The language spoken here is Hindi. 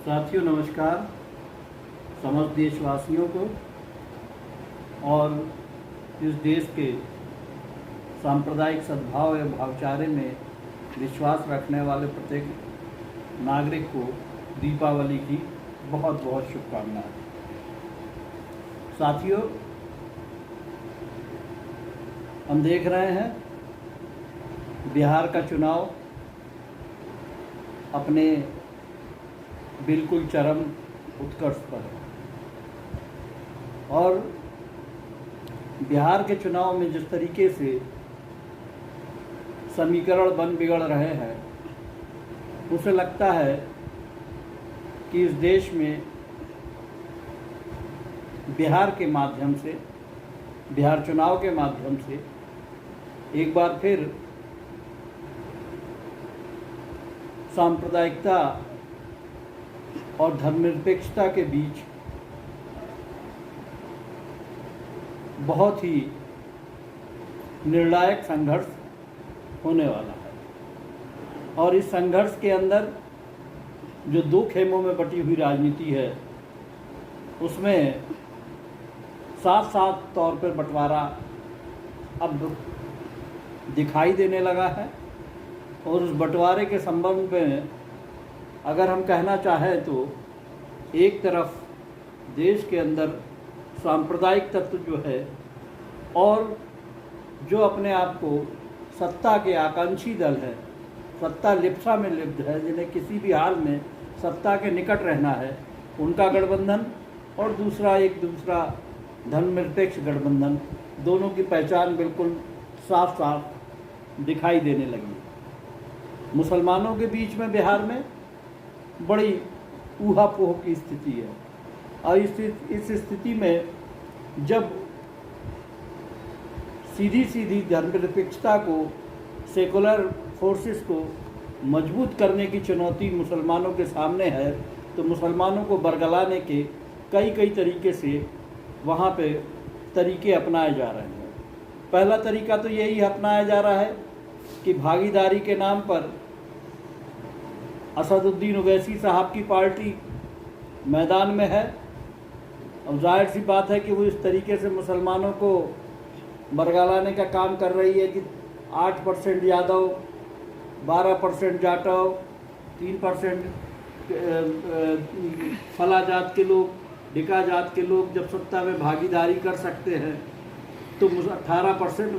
साथियों नमस्कार। समस्त देशवासियों को और इस देश के सांप्रदायिक सद्भाव एवं भाईचारे में विश्वास रखने वाले प्रत्येक नागरिक को दीपावली की बहुत बहुत शुभकामनाएं। साथियों, हम देख रहे हैं बिहार का चुनाव अपने बिल्कुल चरम उत्कर्ष पर है और बिहार के चुनाव में जिस तरीके से समीकरण बन बिगड़ रहे हैं, उसे लगता है कि इस देश में बिहार के माध्यम से, बिहार चुनाव के माध्यम से एक बार फिर सांप्रदायिकता और धर्मनिरपेक्षता के बीच बहुत ही निर्णायक संघर्ष होने वाला है। और इस संघर्ष के अंदर जो दो खेमों में बटी हुई राजनीति है, उसमें साफ साफ तौर पर बंटवारा अब दिखाई देने लगा है। और उस बंटवारे के संबंध में अगर हम कहना चाहें तो एक तरफ देश के अंदर सांप्रदायिक तत्व जो है और जो अपने आप को सत्ता के आकांक्षी दल है, सत्ता लिप्सा में लिप्त है, जिन्हें किसी भी हाल में सत्ता के निकट रहना है, उनका गठबंधन और दूसरा धर्मनिरपेक्ष गठबंधन, दोनों की पहचान बिल्कुल साफ साफ दिखाई देने लगी। मुसलमानों के बीच में बिहार में बड़ी ऊहापोह की स्थिति है और इस स्थिति में जब सीधी धर्मनिरपेक्षता को, सेकुलर फोर्सेस को मजबूत करने की चुनौती मुसलमानों के सामने है, तो मुसलमानों को बरगलाने के कई तरीके से वहाँ पे तरीके अपनाए जा रहे हैं। पहला तरीका तो यही अपनाया जा रहा है कि भागीदारी के नाम पर असदुद्दीन ओवैसी साहब की पार्टी मैदान में है। अब जाहिर सी बात है कि वो इस तरीके से मुसलमानों को बरगलाने का काम कर रही है कि 8% यादव, 12% जाटव, 3% फला जात के लोग, ढिका जात के लोग जब सत्ता में भागीदारी कर सकते हैं, तो 18%